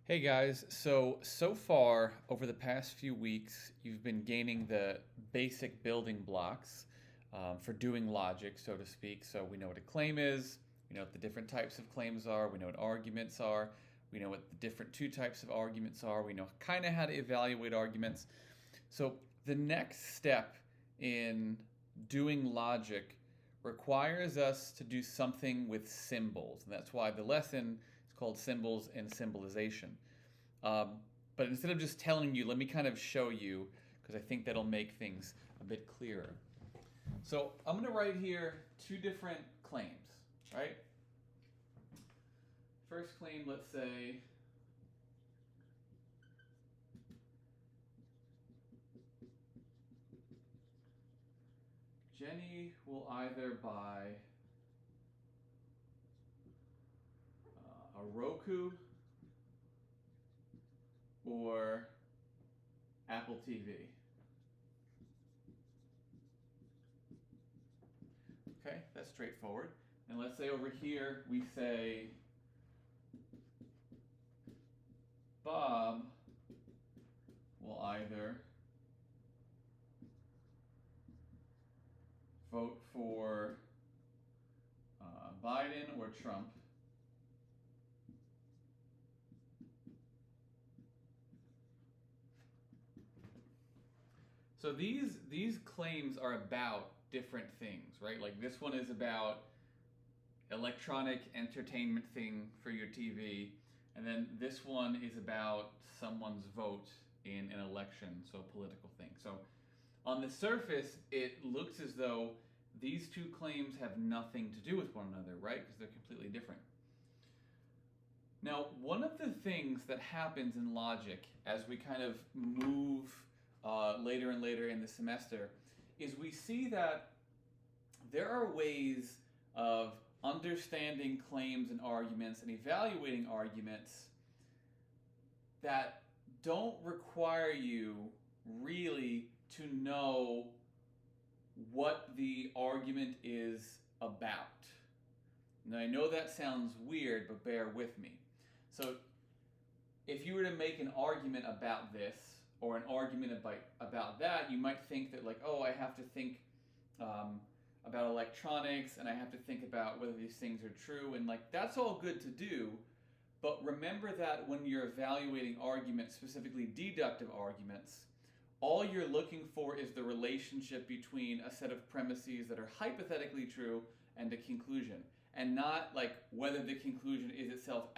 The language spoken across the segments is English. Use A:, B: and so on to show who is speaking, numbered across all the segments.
A: Hey guys, so far over the past few weeks, you've been gaining the basic building blocks for doing logic, so to speak. So we know what a claim is, we know what the different types of claims are, we know what arguments are, we know what the different two types of arguments are, we know kind of how to evaluate arguments. So the next step in doing logic requires us to do something with symbols. And that's why the lesson is called Symbols and Symbolization. Um, but instead of just telling you, let me kind of show you, because I think that'll make things a bit clearer. So I'm going to write here two different claims, right? First claim, let's say, Jenny will either buy a Roku or Apple TV. Okay, that's straightforward. And let's say over here we say Bob will either vote for Biden or Trump. So these claims are about different things, right? Like this one is about electronic entertainment thing for your TV, and then this one is about someone's vote in an election, so a political thing. So on the surface, it looks as though these two claims have nothing to do with one another, right? Because they're completely different. Now, one of the things that happens in logic as we kind of move later and later in the semester is we see that there are ways of understanding claims and arguments and evaluating arguments that don't require you really to know what the argument is about. Now, I know that sounds weird, but bear with me. So, if you were to make an argument about this or an argument about that, you might think that, like, oh, I have to think about electronics and I have to think about whether these things are true, and like that's all good to do. But remember that when you're evaluating arguments, specifically deductive arguments, all you're looking for is the relationship between a set of premises that are hypothetically true and a conclusion, and not like whether the conclusion is itself,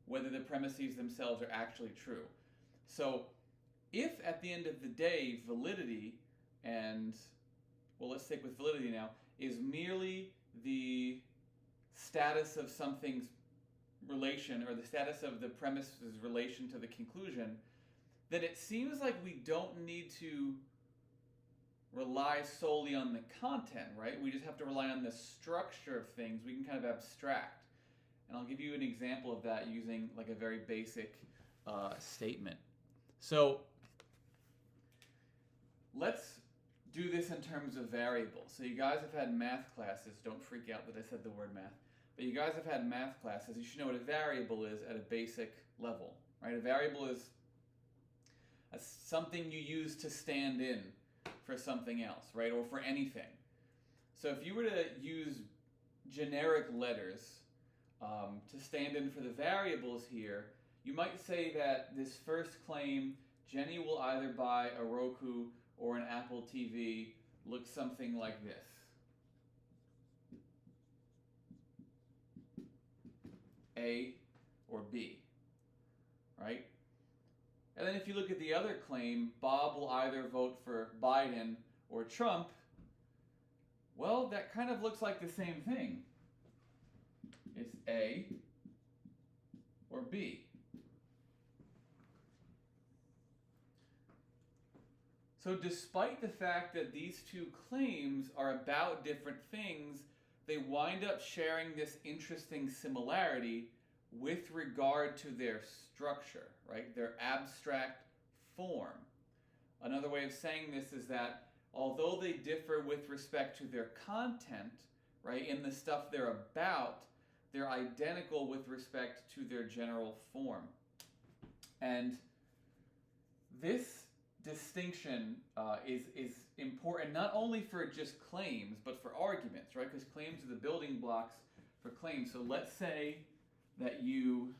A: whether the premises themselves are actually true. So if at the end of the day, validity and, well, let's stick with validity now, is merely the status of something's relation, or the status of the premise's relation to the conclusion, then it seems like we don't need to rely solely on the content, right? We just have to rely on the structure of things. We can kind of abstract. And I'll give you an example of that using like a very basic statement. So let's do this in terms of variables. So you guys have had math classes. Don't freak out that I said the word math. But you guys have had math classes. You should know what a variable is at a basic level, right? A variable is something you use to stand in for something else, right? Or for anything. So if you were to use generic letters to stand in for the variables here, you might say that this first claim, Jenny will either buy a Roku or an Apple TV, looks something like this. A or B, right? And then if you look at the other claim, Bob will either vote for Biden or Trump, well, that kind of looks like the same thing. It's A or B. So despite the fact that these two claims are about different things, they wind up sharing this interesting similarity with regard to their structure, right? Their abstract form. Another way of saying this is that although they differ with respect to their content, right, in the stuff they're about, they're identical with respect to their general form. And this distinction is important not only for just claims, but for arguments, right? Because claims are the building blocks for claims. So let's say that you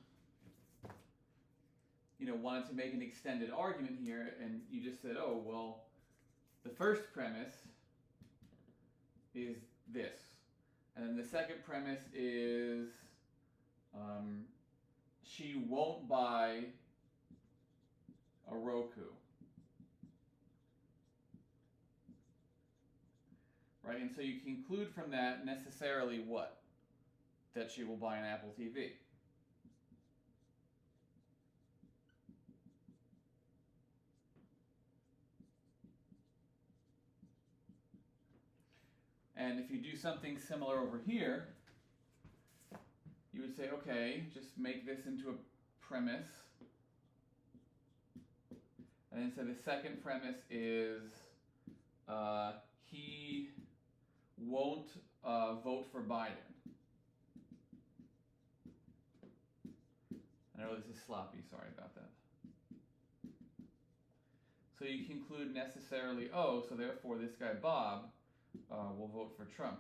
A: wanted to make an extended argument here, and you just said, oh, well, the first premise is this. And then the second premise is she won't buy a Roku. Right? And so you conclude from that necessarily what? That she will buy an Apple TV. And if you do something similar over here, you would say, okay, just make this into a premise. And then so the second premise is he won't vote for Biden. I know this is sloppy, sorry about that. So you conclude necessarily, oh, so therefore this guy Bob will vote for Trump.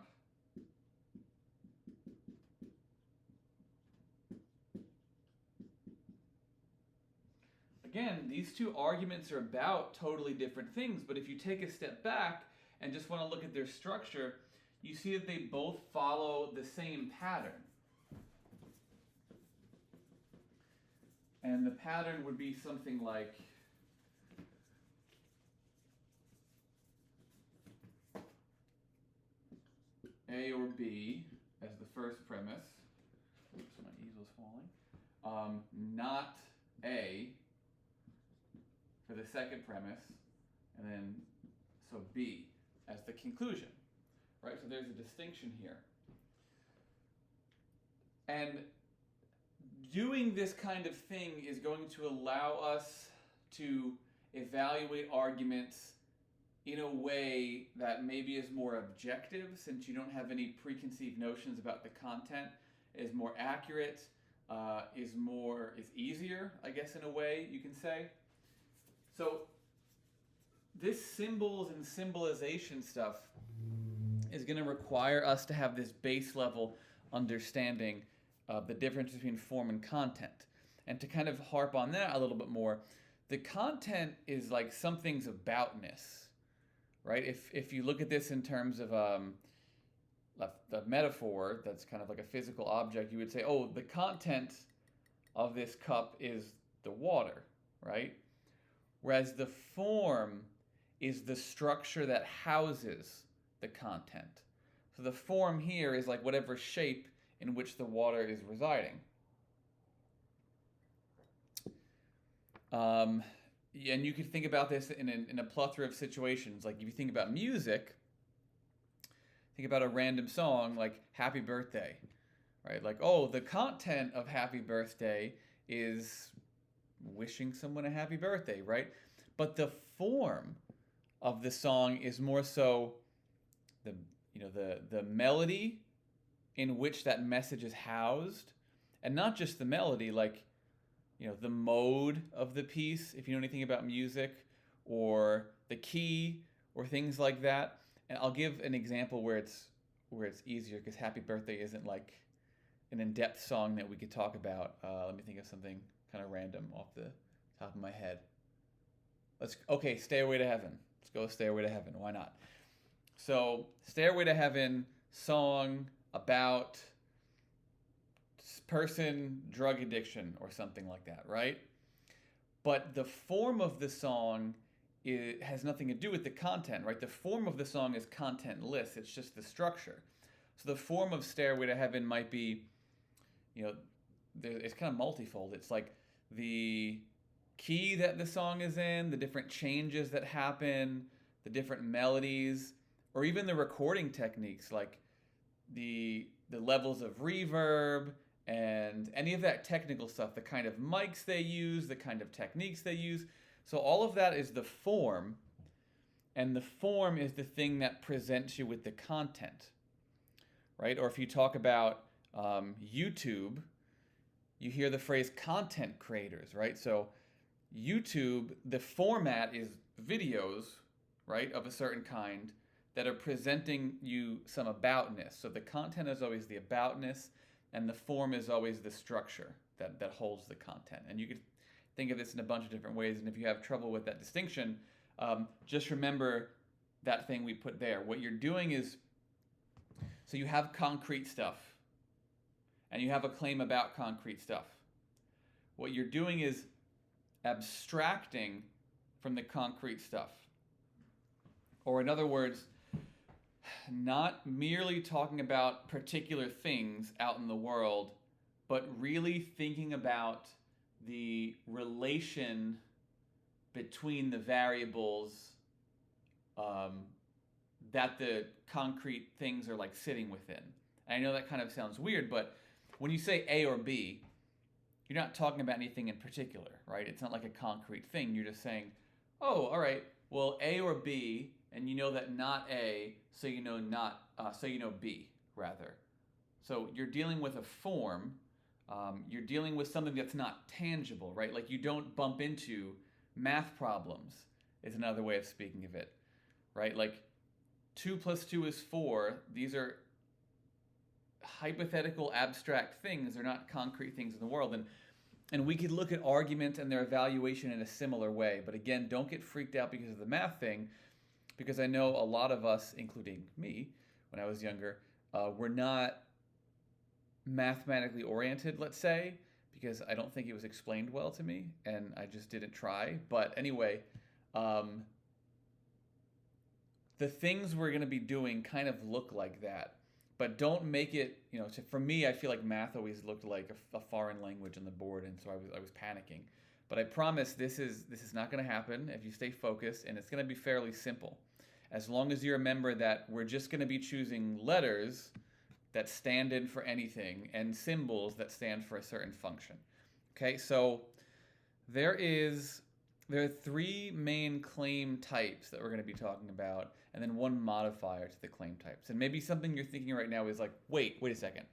A: Again, these two arguments are about totally different things, but if you take a step back and just want to look at their structure, you see that they both follow the same pattern. And the pattern would be something like A or B as the first premise. Oops, my easel's falling. Not A for the second premise, and then so B as the conclusion, right? So there's a distinction here. And doing this kind of thing is going to allow us to evaluate arguments in a way that maybe is more objective, since you don't have any preconceived notions about the content, is more accurate, is easier, I guess, in a way you can say. So this symbols and symbolization stuff is going to require us to have this base level understanding of the difference between form and content. And to kind of harp on that a little bit more, the content is like something's aboutness, right? If you look at this in terms of the metaphor, that's kind of like a physical object, you would say, oh, the content of this cup is the water, right? Whereas the form is the structure that houses the content. So the form here is like whatever shape in which the water is residing. And you could think about this in a plethora of situations. Like if you think about music, think about a random song like Happy Birthday, right? Like, oh, the content of Happy Birthday is wishing someone a happy birthday, right? But the form of the song is more so the melody in which that message is housed, and not just the melody, like the mode of the piece, if you know anything about music, or the key, or things like that. And I'll give an example where it's easier, because Happy Birthday isn't like an in-depth song that we could talk about. Let me think of something kind of random off the top of my head. Stairway to Heaven. Let's go Stairway to Heaven. Why not? So, Stairway to Heaven, song about person, drug addiction, or something like that, right? But the form of the song has nothing to do with the content, right? The form of the song is contentless. It's just the structure. So the form of Stairway to Heaven might be, it's kind of multifold. It's like the key that the song is in, the different changes that happen, the different melodies, or even the recording techniques, like the levels of reverb and any of that technical stuff, the kind of mics they use, the kind of techniques they use. So all of that is the form, and the form is the thing that presents you with the content, right? Or if you talk about YouTube, you hear the phrase content creators, right? So YouTube, the format is videos, right, of a certain kind that are presenting you some aboutness. So the content is always the aboutness, and the form is always the structure that holds the content. And you could think of this in a bunch of different ways, and if you have trouble with that distinction, just remember that thing we put there. What you're doing is, so you have concrete stuff, and you have a claim about concrete stuff. What you're doing is abstracting from the concrete stuff. Or in other words, not merely talking about particular things out in the world, but really thinking about the relation between the variables that the concrete things are like sitting within. And I know that kind of sounds weird, but when you say A or B, you're not talking about anything in particular, right? It's not like a concrete thing. You're just saying, oh, all right, well, A or B, and you know that not A, so you know B, rather. So you're dealing with a form. You're dealing with something that's not tangible, right? Like you don't bump into math problems is another way of speaking of it, right? Like 2 + 2 is 4. These are hypothetical, abstract things. They're not concrete things in the world. And we could look at arguments and their evaluation in a similar way. But again, don't get freaked out because of the math thing, because I know a lot of us, including me, when I was younger, were not mathematically oriented, let's say, because I don't think it was explained well to me, and I just didn't try. But anyway, the things we're going to be doing kind of look like that. But don't make it, so for me, I feel like math always looked like a foreign language on the board, and so I was panicking. But I promise this is not going to happen if you stay focused, and it's going to be fairly simple. As long as you remember that we're just going to be choosing letters that stand in for anything and symbols that stand for a certain function. Okay, so there are 3 main claim types that we're going to be talking about, and then 1 modifier to the claim types. And maybe something you're thinking right now is like, wait a second.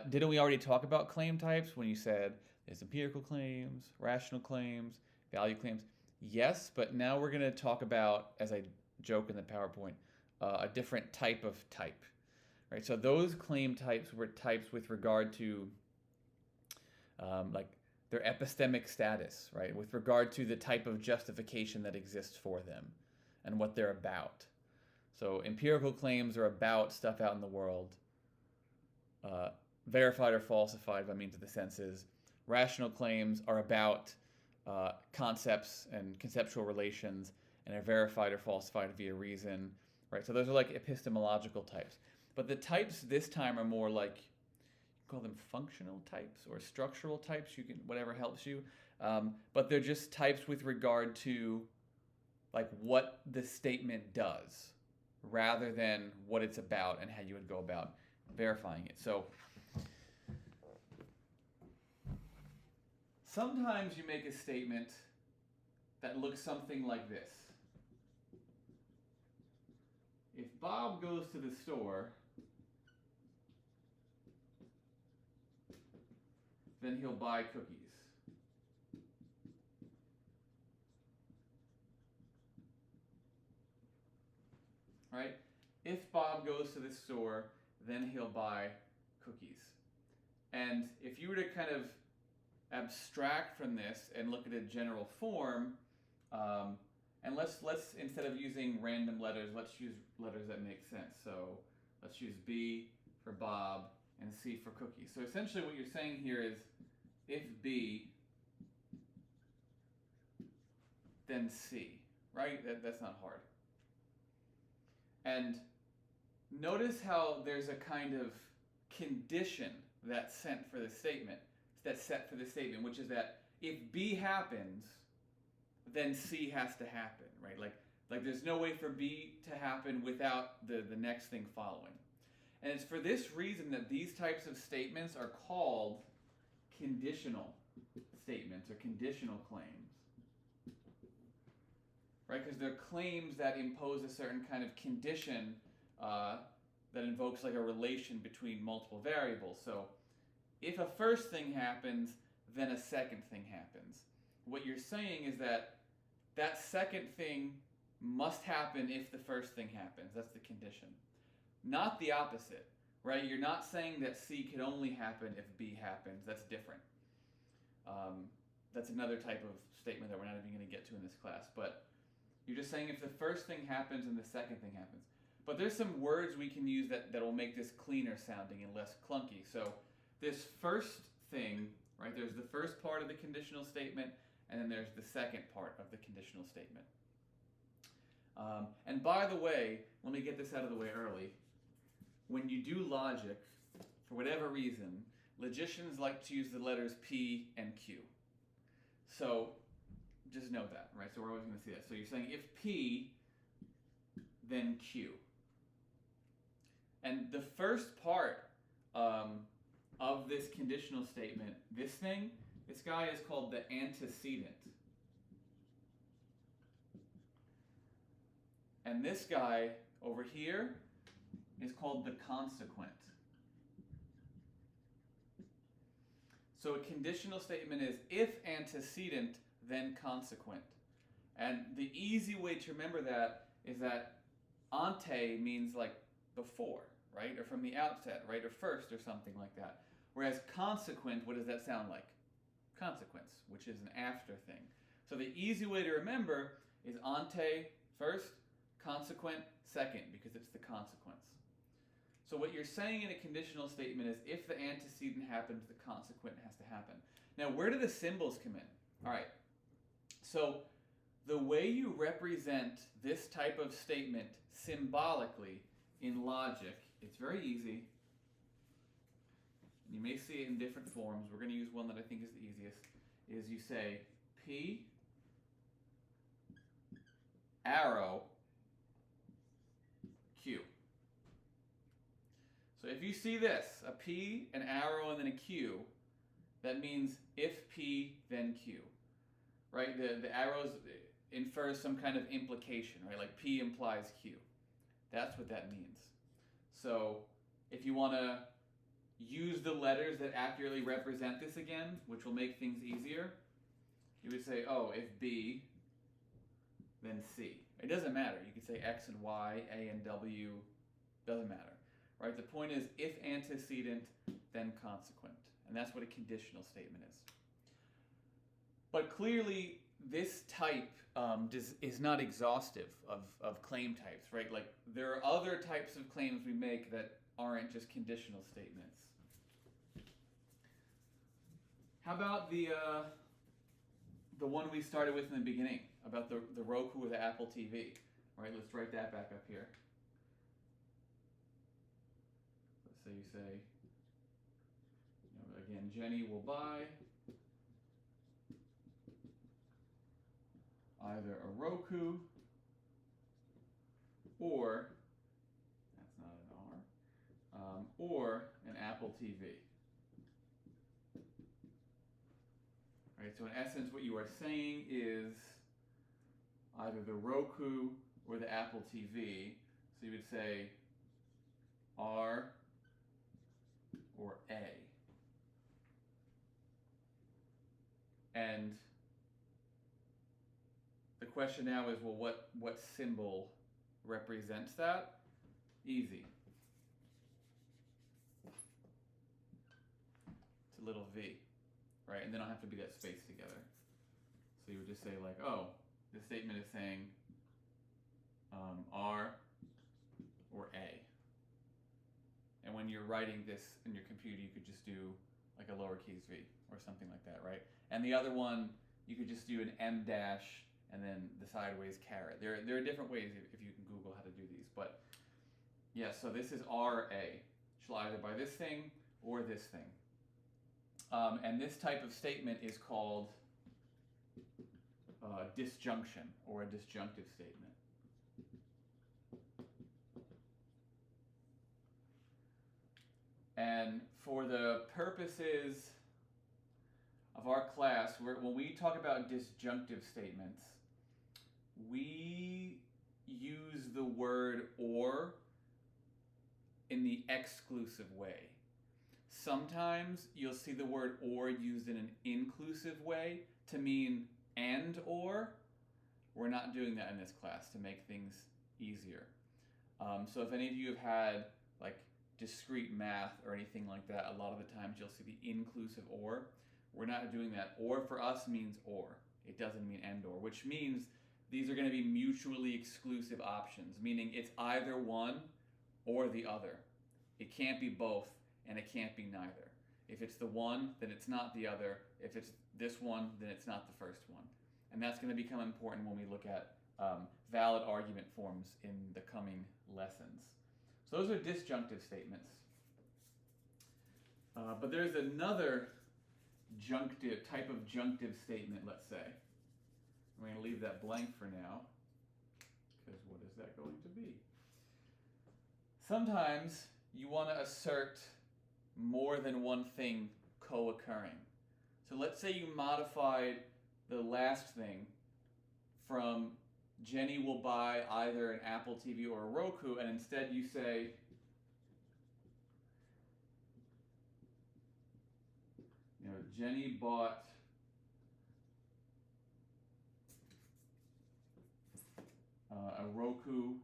A: Didn't we already talk about claim types when you said there's empirical claims, rational claims, value claims? Yes, but now we're going to talk about, as I joke in the PowerPoint, a different type of type. Right? So those claim types were types with regard to like their epistemic status, right? With regard to the type of justification that exists for them and what they're about. So empirical claims are about stuff out in the world. Verified or falsified by means of the senses. Rational claims are about concepts and conceptual relations, and are verified or falsified via reason, right? So those are like epistemological types. But the types this time are more like, you call them functional types or structural types, you can, whatever helps you. But they're just types with regard to like what the statement does, rather than what it's about and how you would go about verifying it. So sometimes you make a statement that looks something like this. If Bob goes to the store, then he'll buy cookies. Right? If Bob goes to the store, then he'll buy cookies. And if you were to kind of abstract from this and look at a general form, and let's instead of using random letters, let's use letters that make sense. So let's use B for Bob and C for cookies. So essentially what you're saying here is, if B, then C, right? That's not hard. And notice how there's a kind of condition that's set for the statement, which is that if B happens, then C has to happen, right? Like there's no way for B to happen without the next thing following. And it's for this reason that these types of statements are called conditional statements or conditional claims, right? Because they're claims that impose a certain kind of condition that invokes like a relation between multiple variables. So if a first thing happens, then a second thing happens. What you're saying is that that second thing must happen if the first thing happens. That's the condition. Not the opposite, right? You're not saying that C could only happen if B happens. That's different. That's another type of statement that we're not even going to get to in this class. But you're just saying if the first thing happens and the second thing happens. But there's some words we can use that will make this cleaner sounding and less clunky. So this first thing, right, there's the first part of the conditional statement, and then there's the second part of the conditional statement. And by the way, let me get this out of the way early. When you do logic, for whatever reason, logicians like to use the letters P and Q. So just know that, right? So we're always going to see that. So you're saying if P, then Q. And the first part of this conditional statement, this guy is called the antecedent. And this guy over here is called the consequent. So a conditional statement is if antecedent, then consequent. And the easy way to remember that is that ante means like before, right? Or from the outset, right? Or first or something like that. Whereas consequent, what does that sound like? Consequence, which is an after thing. So the easy way to remember is ante first, consequent second, because it's the consequence. So what you're saying in a conditional statement is if the antecedent happens, the consequent has to happen. Now, where do the symbols come in? All right. So the way you represent this type of statement symbolically in logic, it's very easy. You may see it in different forms. We're going to use one that I think is the easiest. Is you say P, arrow, Q. So if you see this, a P, an arrow, and then a Q, that means if P, then Q. Right? The arrows infers some kind of implication, right? Like P implies Q. That's what that means. So if you want to use the letters that accurately represent this again, which will make things easier, you would say, oh, if B, then C. It doesn't matter. You could say X and Y, A and W, doesn't matter. Right? The point is, if antecedent, then consequent. And that's what a conditional statement is. But clearly, this type is not exhaustive of claim types, right? Like, there are other types of claims we make that aren't just conditional statements. How about the one we started with in the beginning, about the Roku or the Apple TV? All right, let's write that back up here. So you say, again, Jenny will buy either a Roku or, that's not an R, or an Apple TV. Right, so in essence, what you are saying is either the Roku or the Apple TV. So you would say R or A. And the question now is, well, what symbol represents that? Easy. It's a little V, right? And they don't have to be that spaced together. So you would just say like, oh, this statement is saying R or A. And when you're writing this in your computer, you could just do like a lowercase v or something like that, right? And the other one, you could just do an M dash and then the sideways caret. There are different ways if you can Google how to do these. But yeah, so this is RA. Shall either by this thing or this thing. And this type of statement is called disjunction or a disjunctive statement. And for the purposes of our class, when we talk about disjunctive statements, we use the word or in the exclusive way. Sometimes you'll see the word or used in an inclusive way to mean and or. We're not doing that in this class to make things easier. So if any of you have had like discrete math or anything like that, a lot of the times you'll see the inclusive or. We're not doing that. Or for us means or. It doesn't mean and or, which means these are going to be mutually exclusive options, meaning it's either one or the other. It can't be both, and it can't be neither. If it's the one, then it's not the other. If it's this one, then it's not the first one. And that's going to become important when we look at valid argument forms in the coming lessons. So those are disjunctive statements. But there's another type of junctive statement, let's say. I'm going to leave that blank for now, because what is that going to be? Sometimes you want to assert more than one thing co-occurring. So let's say you modified the last thing from Jenny will buy either an Apple TV or a Roku, and instead you say Jenny bought a Roku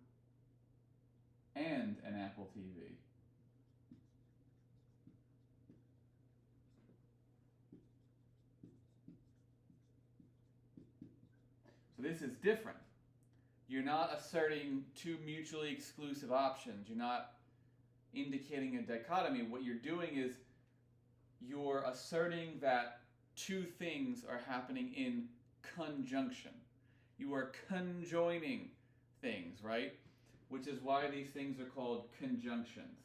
A: and an Apple TV. So this is different. You're not asserting two mutually exclusive options. You're not indicating a dichotomy. What you're doing is you're asserting that two things are happening in conjunction. You are conjoining things, right? Which is why these things are called conjunctions.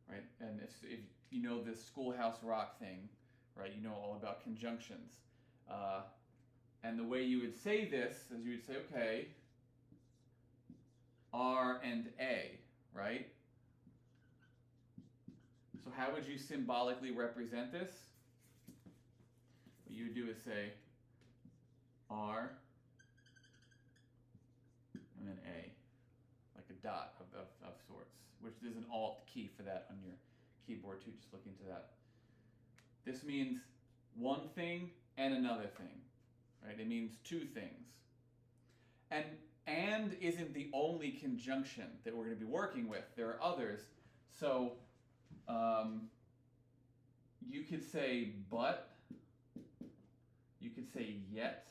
A: Right? And if you know this Schoolhouse Rock thing, right, you know all about conjunctions. And the way you would say this is you would say, okay, R and A, right? So how would you symbolically represent this? What you would do is say R and then A, like a dot of sorts, which there's an Alt key for that on your keyboard too, just look into that. This means one thing and another thing, right? It means two things. And isn't the only conjunction that we're going to be working with. There are others. So you could say but, you could say yet,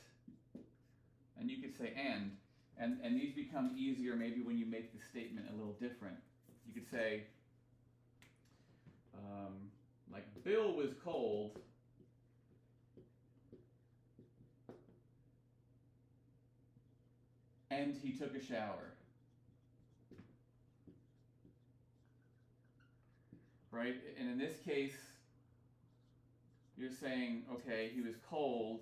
A: and you could say and. And these become easier maybe when you make the statement a little different. You could say, like, Bill was cold, and he took a shower. Right? And in this case, you're saying, okay, he was cold,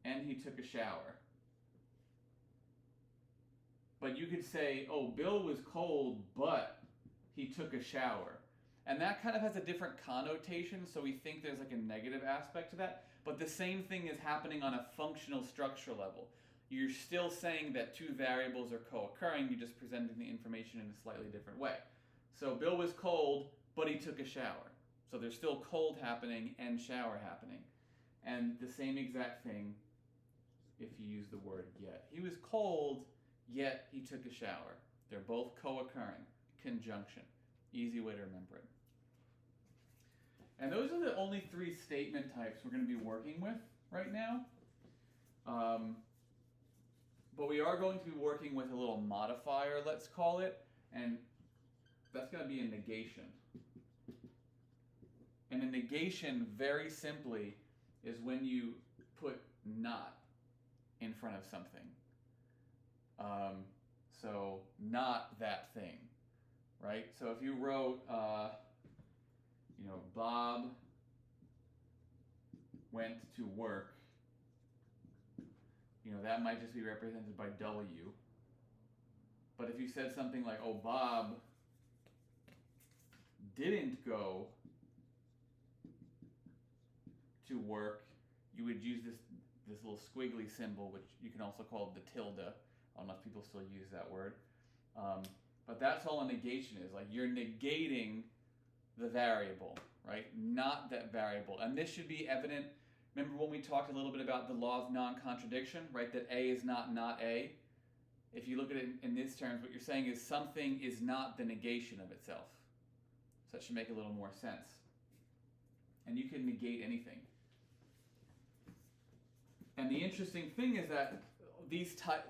A: and he took a shower. But you could say, oh, Bill was cold, but he took a shower. And that kind of has a different connotation, so we think there's like a negative aspect to that. But the same thing is happening on a functional structure level. You're still saying that two variables are co-occurring, you're just presenting the information in a slightly different way. So Bill was cold, but he took a shower. So there's still cold happening and shower happening. And the same exact thing if you use the word yet. He was cold, yet he took a shower. They're both co-occurring. Conjunction. Easy way to remember it. And those are the only three statement types we're going to be working with right now. But we are going to be working with a little modifier, let's call it, and that's going to be a negation. And a negation, very simply, is when you put not in front of something. So, not that thing, right? So if you wrote, Bob went to work, that might just be represented by W. But if you said something like, oh, Bob didn't go to work, you would use this little squiggly symbol, which you can also call the tilde, I don't know if people still use that word. But that's all a negation is. Like, you're negating the variable, right? Not that variable. And this should be evident. Remember when we talked a little bit about the law of non-contradiction, right? That A is not A. If you look at it in these terms, what you're saying is something is not the negation of itself. So that should make a little more sense. And you can negate anything. And the interesting thing is that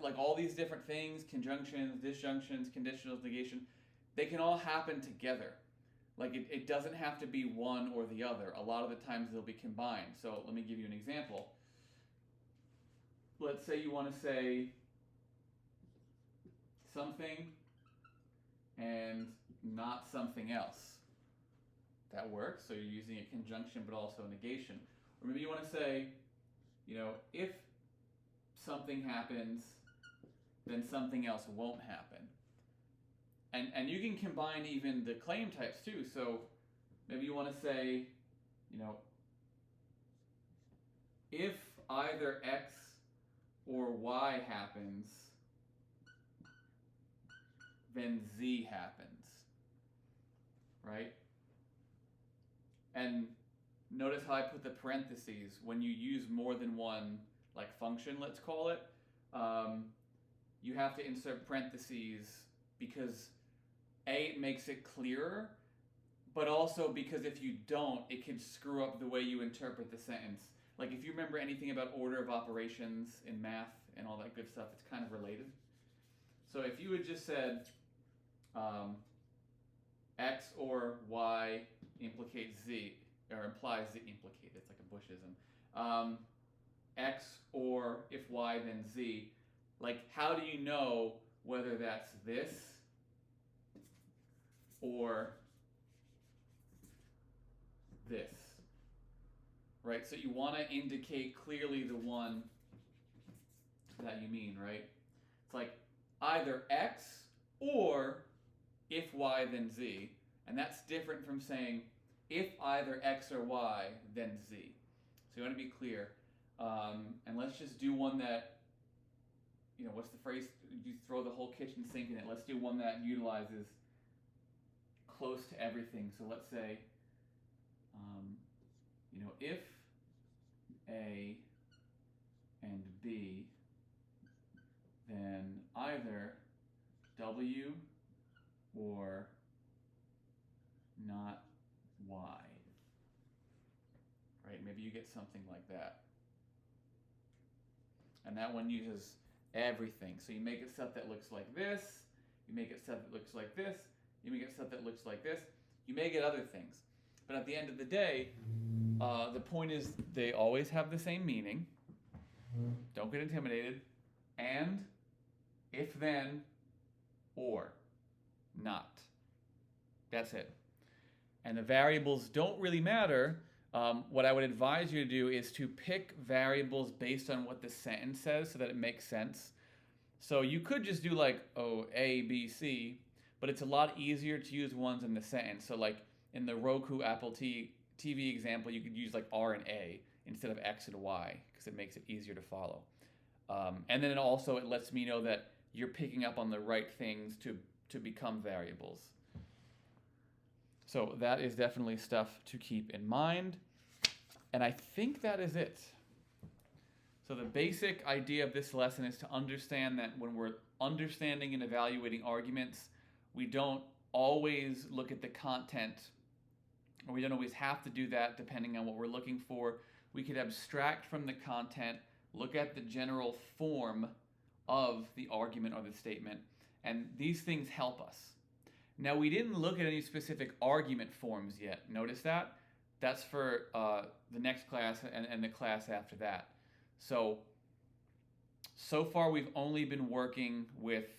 A: like all these different things, conjunctions, disjunctions, conditionals, negation, they can all happen together. Like it doesn't have to be one or the other. A lot of the times they'll be combined. So let me give you an example. Let's say you want to say something and not something else. That works. So you're using a conjunction but also a negation. Or maybe you want to say, if something happens, then something else won't happen. And you can combine even the claim types too. So maybe you want to say, if either X or Y happens, then Z happens, right? And notice how I put the parentheses. When you use more than one, like function, let's call it, you have to insert parentheses because it makes it clearer, but also because if you don't, it can screw up the way you interpret the sentence. Like if you remember anything about order of operations in math and all that good stuff, it's kind of related. So if you had just said X or Y implicates Z, or implies Z, implicate, it's like a Bushism. X or if Y then Z, like how do you know whether that's this or this, right? So you want to indicate clearly the one that you mean, right? It's like either X or if Y then Z, and that's different from saying if either X or Y then Z. So you want to be clear, and let's just do one that, what's the phrase? You throw the whole kitchen sink in it. Let's do one that utilizes close to everything. So let's say, if A and B, then either W or not Y. Right? Maybe you get something like that. And that one uses everything. So you make it stuff that looks like this, you make it stuff that looks like this, you make it stuff that looks like this, you may get other things. But at the end of the day, the point is they always have the same meaning. Don't get intimidated. And, if then, or, not. That's it. And the variables don't really matter. What I would advise you to do is to pick variables based on what the sentence says so that it makes sense. So you could just do like, A, B, C, but it's a lot easier to use ones in the sentence. So like in the Roku Apple TV example, you could use like R and A instead of X and Y because it makes it easier to follow. And then it lets me know that you're picking up on the right things to become variables. So that is definitely stuff to keep in mind. And I think that is it. So the basic idea of this lesson is to understand that when we're understanding and evaluating arguments, we don't always look at the content, or we don't always have to do that depending on what we're looking for. We could abstract from the content, look at the general form of the argument or the statement, and these things help us. Now, we didn't look at any specific argument forms yet. Notice that? That's for the next class and the class after that. So far we've only been working with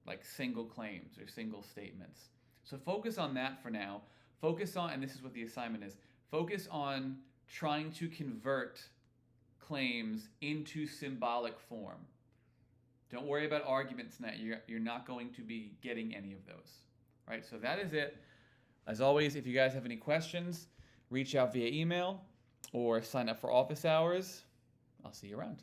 A: like single claims or single statements. So focus on that for now. Focus on, and this is what the assignment is, focus on trying to convert claims into symbolic form. Don't worry about arguments now. You're not going to be getting any of those. Right, so that is it. As always, if you guys have any questions, reach out via email or sign up for office hours. I'll see you around.